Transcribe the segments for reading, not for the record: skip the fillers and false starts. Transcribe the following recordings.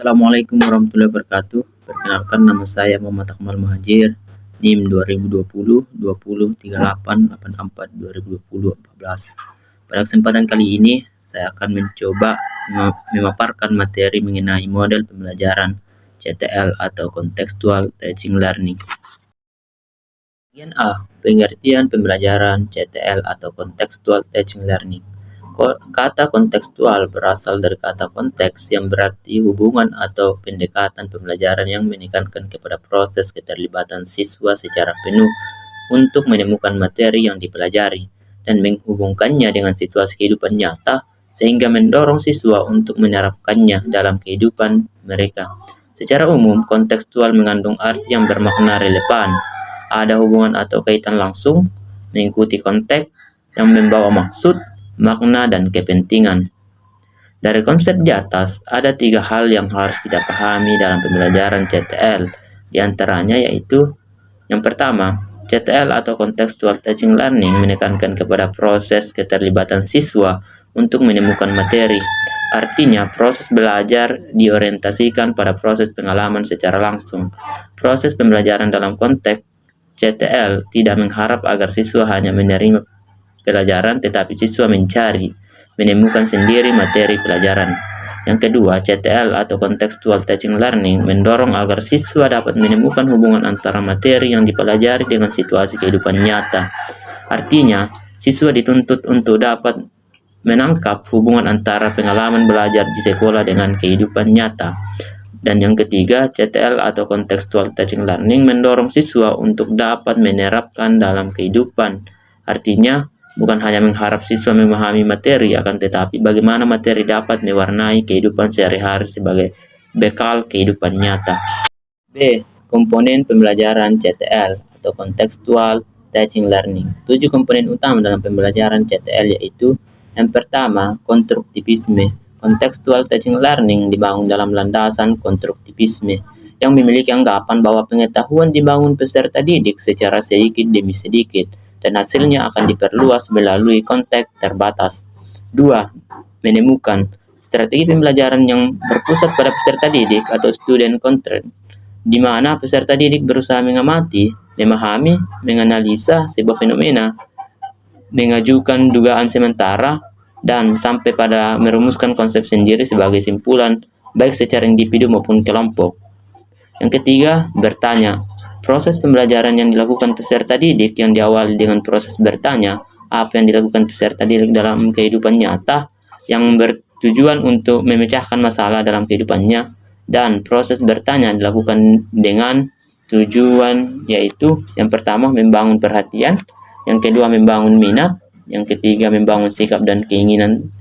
Assalamualaikum warahmatullahi wabarakatuh. Perkenalkan, nama saya Muhammad Akmal Muhajir, NIM 2020 20 38 84 2020 14. Pada kesempatan kali ini, saya akan mencoba memaparkan materi mengenai model pembelajaran CTL atau Contextual Teaching Learning. Bagian A, pengertian pembelajaran CTL atau Contextual Teaching Learning. Kata kontekstual berasal dari kata konteks yang berarti hubungan atau pendekatan pembelajaran yang menekankan kepada proses keterlibatan siswa secara penuh untuk menemukan materi yang dipelajari dan menghubungkannya dengan situasi kehidupan nyata sehingga mendorong siswa untuk menerapkannya dalam kehidupan mereka. Secara umum, kontekstual mengandung arti yang bermakna relevan, ada hubungan atau kaitan langsung, mengikuti konteks yang membawa maksud, makna, dan kepentingan. Dari konsep di atas, ada 3 hal yang harus kita pahami dalam pembelajaran CTL. Di antaranya yaitu, yang pertama, CTL atau Contextual Teaching Learning menekankan kepada proses keterlibatan siswa untuk menemukan materi. Artinya, proses belajar diorientasikan pada proses pengalaman secara langsung. Proses pembelajaran dalam konteks CTL tidak mengharap agar siswa hanya menerima pelajaran, tetapi siswa mencari, menemukan sendiri materi pelajaran. Yang kedua, CTL atau Contextual Teaching Learning mendorong agar siswa dapat menemukan hubungan antara materi yang dipelajari dengan situasi kehidupan nyata. Artinya, siswa dituntut untuk dapat menangkap hubungan antara pengalaman belajar di sekolah dengan kehidupan nyata. Dan yang ketiga, CTL atau Contextual Teaching Learning mendorong siswa untuk dapat menerapkan dalam kehidupan. Artinya, bukan hanya mengharap siswa memahami materi, akan tetapi bagaimana materi dapat mewarnai kehidupan sehari-hari sebagai bekal kehidupan nyata. B. Komponen pembelajaran CTL atau Contextual Teaching Learning. 7 komponen utama dalam pembelajaran CTL yaitu, yang pertama, konstruktivisme. Contextual Teaching Learning dibangun dalam landasan konstruktivisme yang memiliki anggapan bahwa pengetahuan dibangun peserta didik secara sedikit demi sedikit dan hasilnya akan diperluas melalui konteks terbatas. 2. Menemukan strategi pembelajaran yang berpusat pada peserta didik atau student content, di mana peserta didik berusaha mengamati, memahami, menganalisa sebuah fenomena, mengajukan dugaan sementara, dan sampai pada merumuskan konsep sendiri sebagai simpulan, baik secara individu maupun kelompok. Yang ketiga, bertanya. Proses pembelajaran yang dilakukan peserta didik yang diawali dengan proses bertanya, apa yang dilakukan peserta didik dalam kehidupan nyata yang bertujuan untuk memecahkan masalah dalam kehidupannya, dan proses bertanya dilakukan dengan tujuan yaitu, yang pertama, membangun perhatian, yang kedua, membangun minat, yang ketiga, membangun sikap dan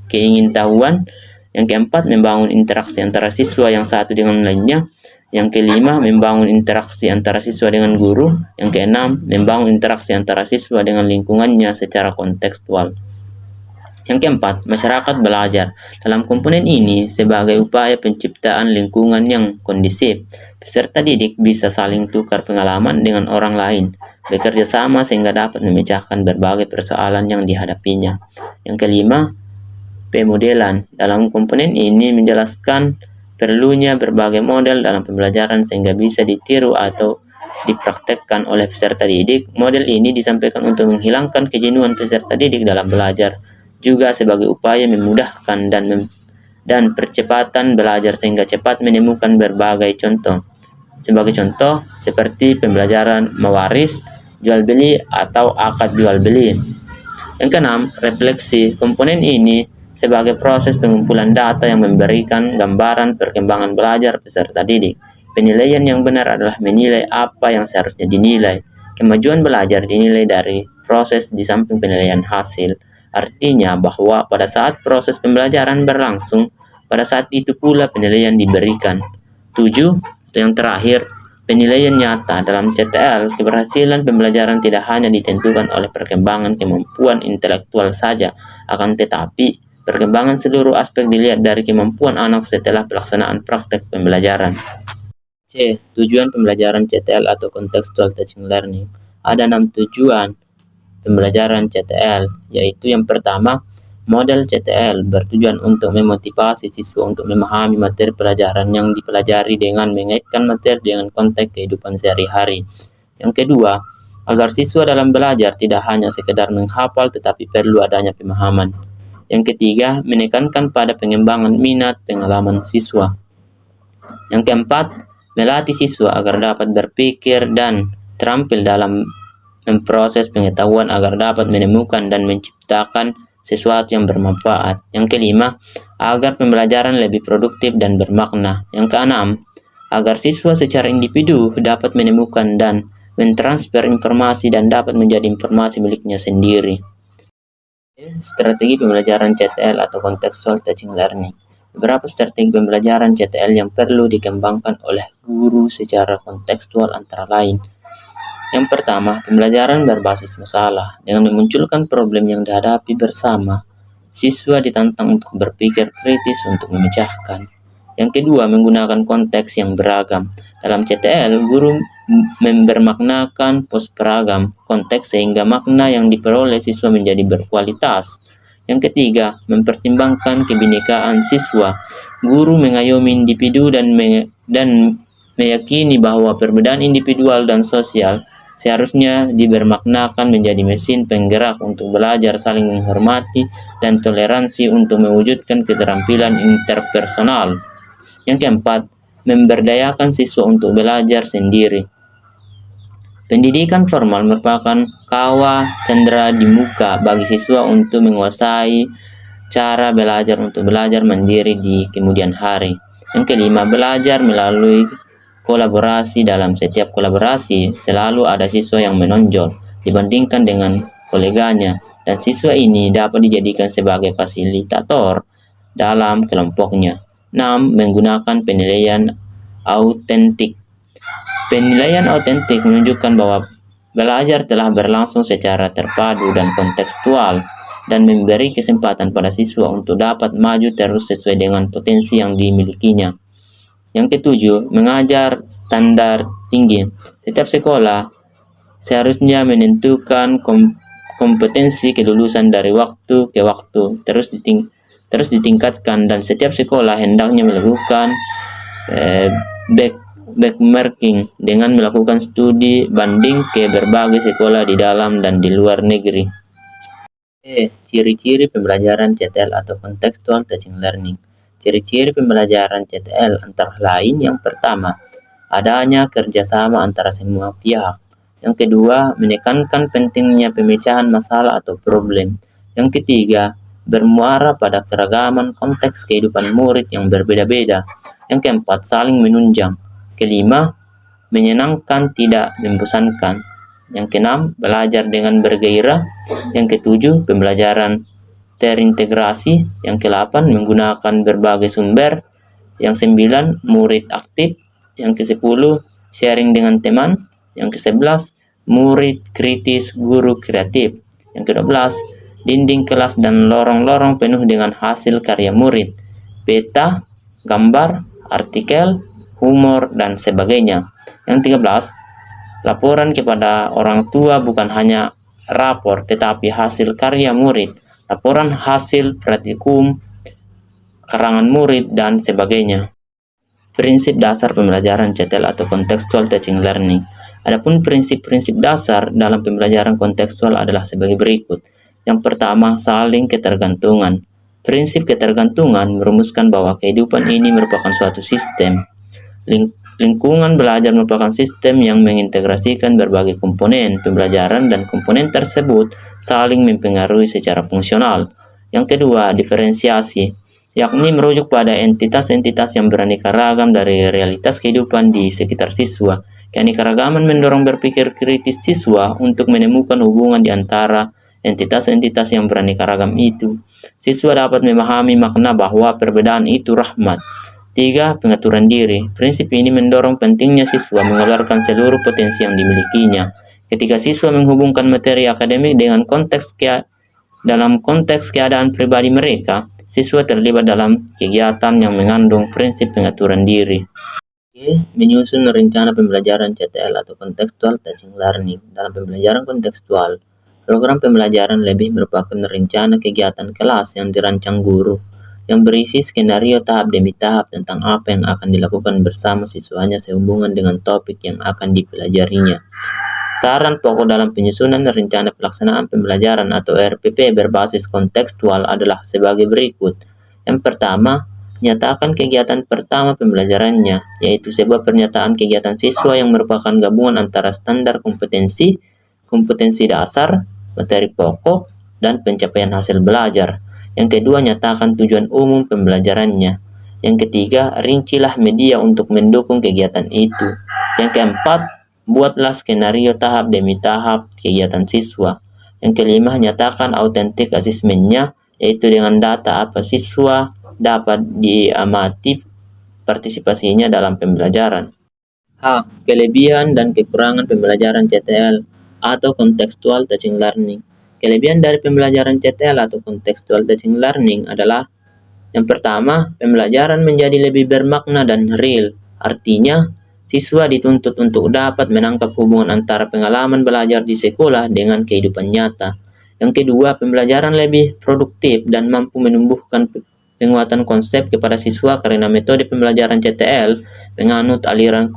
keingintahuan, yang keempat, membangun interaksi antara siswa yang satu dengan lainnya, yang kelima, membangun interaksi antara siswa dengan guru. Yang keenam, membangun interaksi antara siswa dengan lingkungannya secara kontekstual. Yang keempat, masyarakat belajar. Dalam komponen ini, sebagai upaya penciptaan lingkungan yang kondusif, peserta didik bisa saling tukar pengalaman dengan orang lain, bekerja sama sehingga dapat memecahkan berbagai persoalan yang dihadapinya. Yang kelima, pemodelan. Dalam komponen ini menjelaskan perlunya berbagai model dalam pembelajaran sehingga bisa ditiru atau dipraktekkan oleh peserta didik. Model ini disampaikan untuk menghilangkan kejenuhan peserta didik dalam belajar, juga sebagai upaya memudahkan dan percepatan belajar sehingga cepat menemukan berbagai contoh. Sebagai contoh, seperti pembelajaran mewaris, jual beli, atau akad jual beli. Yang keenam, refleksi. Komponen ini sebagai proses pengumpulan data yang memberikan gambaran perkembangan belajar peserta didik. Penilaian yang benar adalah menilai apa yang seharusnya dinilai. Kemajuan belajar dinilai dari proses di samping penilaian hasil. Artinya bahwa pada saat proses pembelajaran berlangsung, pada saat itu pula penilaian diberikan. 7. Yang terakhir, penilaian nyata. Dalam CTL, keberhasilan pembelajaran tidak hanya ditentukan oleh perkembangan kemampuan intelektual saja, akan tetapi perkembangan seluruh aspek dilihat dari kemampuan anak setelah pelaksanaan praktek pembelajaran. C. Tujuan pembelajaran CTL atau Contextual Teaching Learning. Ada 6 tujuan pembelajaran CTL, yaitu yang pertama, Model CTL bertujuan untuk memotivasi siswa untuk memahami materi pelajaran yang dipelajari dengan mengaitkan materi dengan konteks kehidupan sehari-hari. Yang kedua, agar siswa dalam belajar tidak hanya sekedar menghafal tetapi perlu adanya pemahaman. Yang ketiga, menekankan pada pengembangan minat pengalaman siswa. Yang keempat, melatih siswa agar dapat berpikir dan terampil dalam memproses pengetahuan agar dapat menemukan dan menciptakan sesuatu yang bermanfaat. Yang kelima, agar pembelajaran lebih produktif dan bermakna. Yang keenam, agar siswa secara individu dapat menemukan dan mentransfer informasi dan dapat menjadi informasi miliknya sendiri. Strategi pembelajaran CTL atau Contextual Teaching Learning. Beberapa strategi pembelajaran CTL yang perlu dikembangkan oleh guru secara kontekstual antara lain. Yang pertama, pembelajaran berbasis masalah. Dengan memunculkan problem yang dihadapi bersama, siswa ditantang untuk berpikir kritis untuk memecahkan. Yang kedua, menggunakan konteks yang beragam. Dalam CTL, guru bermaknakan beragam konteks sehingga makna yang diperoleh siswa menjadi berkualitas. Yang ketiga, mempertimbangkan kebinekaan siswa. Guru mengayomi individu dan meyakini bahwa perbedaan individual dan sosial seharusnya dibermaknakan menjadi mesin penggerak untuk belajar saling menghormati dan toleransi untuk mewujudkan keterampilan interpersonal. Yang keempat, memberdayakan siswa untuk belajar sendiri. Pendidikan formal merupakan kawah cendera di muka bagi siswa untuk menguasai cara belajar untuk belajar mandiri di kemudian hari. Yang kelima, belajar melalui kolaborasi. Dalam setiap kolaborasi selalu ada siswa yang menonjol dibandingkan dengan koleganya dan siswa ini dapat dijadikan sebagai fasilitator dalam kelompoknya. 6. Menggunakan penilaian autentik. Penilaian autentik menunjukkan bahwa belajar telah berlangsung secara terpadu dan kontekstual dan memberi kesempatan pada siswa untuk dapat maju terus sesuai dengan potensi yang dimilikinya. Yang ketujuh, mengajar standar tinggi. Setiap sekolah seharusnya menentukan kompetensi kelulusan dari waktu ke waktu, terus ditingkatkan dan setiap sekolah hendaknya melakukan benchmarking dengan melakukan studi banding ke berbagai sekolah di dalam dan di luar negeri. Ciri-ciri pembelajaran CTL atau Contextual Teaching Learning. Ciri-ciri pembelajaran CTL antara lain, yang pertama, adanya kerjasama antara semua pihak. Yang kedua, menekankan pentingnya pemecahan masalah atau problem. Yang ketiga, bermuara pada keragaman konteks kehidupan murid yang berbeda-beda. Yang keempat, saling menunjang. Kelima, menyenangkan tidak membosankan. Yang keenam, belajar dengan bergairah. Yang ketujuh, pembelajaran terintegrasi. Yang ke-8, menggunakan berbagai sumber. Yang 9, murid aktif. Yang ke-10, sharing dengan teman. Yang ke-11, murid kritis, guru kreatif. Yang ke-12, dinding kelas dan lorong-lorong penuh dengan hasil karya murid, peta, gambar, artikel, humor, dan sebagainya. Yang 13, laporan kepada orang tua bukan hanya rapor tetapi hasil karya murid, laporan hasil praktikum, karangan murid, dan sebagainya. Prinsip dasar pembelajaran CTL atau Contextual Teaching Learning. Adapun prinsip-prinsip dasar dalam pembelajaran kontekstual adalah sebagai berikut. Yang pertama, saling ketergantungan. Prinsip ketergantungan merumuskan bahwa kehidupan ini merupakan suatu sistem. Lingkungan belajar merupakan sistem yang mengintegrasikan berbagai komponen pembelajaran dan komponen tersebut saling mempengaruhi secara fungsional. Yang kedua, diferensiasi, yakni merujuk pada entitas-entitas yang beraneka ragam dari realitas kehidupan di sekitar siswa. Keanekaragaman mendorong berpikir kritis siswa untuk menemukan hubungan di antara entitas-entitas yang beraneka ragam itu. Siswa dapat memahami makna bahwa perbedaan itu rahmat. 3. Pengaturan diri. Prinsip ini mendorong pentingnya siswa mengeluarkan seluruh potensi yang dimilikinya. Ketika siswa menghubungkan materi akademik dengan dalam konteks keadaan pribadi mereka, siswa terlibat dalam kegiatan yang mengandung prinsip pengaturan diri. Menyusun rencana pembelajaran CTL atau Contextual Teaching Learning. Dalam pembelajaran kontekstual, Program pembelajaran lebih merupakan rencana kegiatan kelas yang dirancang guru, yang berisi skenario tahap demi tahap tentang apa yang akan dilakukan bersama siswanya sehubungan dengan topik yang akan dipelajarinya. Saran pokok dalam penyusunan rencana pelaksanaan pembelajaran atau RPP berbasis kontekstual adalah sebagai berikut. Yang pertama, nyatakan kegiatan pertama pembelajarannya, yaitu sebuah pernyataan kegiatan siswa yang merupakan gabungan antara standar kompetensi, kompetensi dasar, materi pokok, dan pencapaian hasil belajar. Yang kedua, nyatakan tujuan umum pembelajarannya. Yang ketiga, rincilah media untuk mendukung kegiatan itu. Yang keempat, buatlah skenario tahap demi tahap kegiatan siswa. Yang kelima, nyatakan autentik asesmennya, yaitu dengan data apa siswa dapat diamati partisipasinya dalam pembelajaran. H. Kelebihan dan kekurangan pembelajaran CTL atau Contextual Teaching Learning. Kelebihan dari pembelajaran CTL atau Contextual Teaching Learning adalah yang pertama, pembelajaran menjadi lebih bermakna dan real. Artinya, siswa dituntut untuk dapat menangkap hubungan antara pengalaman belajar di sekolah dengan kehidupan nyata. Yang kedua, pembelajaran lebih produktif dan mampu menumbuhkan penguatan konsep kepada siswa karena metode pembelajaran CTL menganut aliran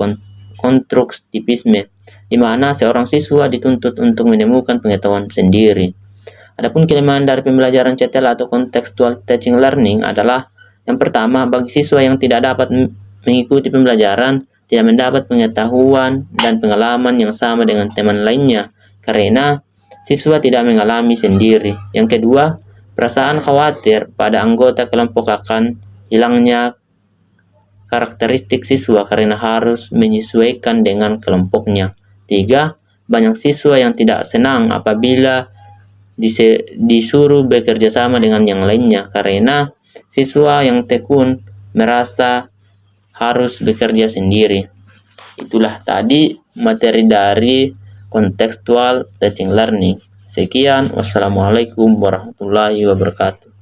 konstruktivisme, di mana seorang siswa dituntut untuk menemukan pengetahuan sendiri. Adapun kelemahan dari pembelajaran CTL atau Contextual Teaching Learning adalah yang pertama, bagi siswa yang tidak dapat mengikuti pembelajaran, tidak mendapat pengetahuan dan pengalaman yang sama dengan teman lainnya, karena siswa tidak mengalami sendiri. Yang kedua, perasaan khawatir pada anggota kelompok akan hilangnya karakteristik siswa karena harus menyesuaikan dengan kelompoknya. Tiga, banyak siswa yang tidak senang apabila disuruh bekerja sama dengan yang lainnya karena siswa yang tekun merasa harus bekerja sendiri. Itulah tadi materi dari Contextual Teaching Learning. Sekian, wassalamualaikum warahmatullahi wabarakatuh.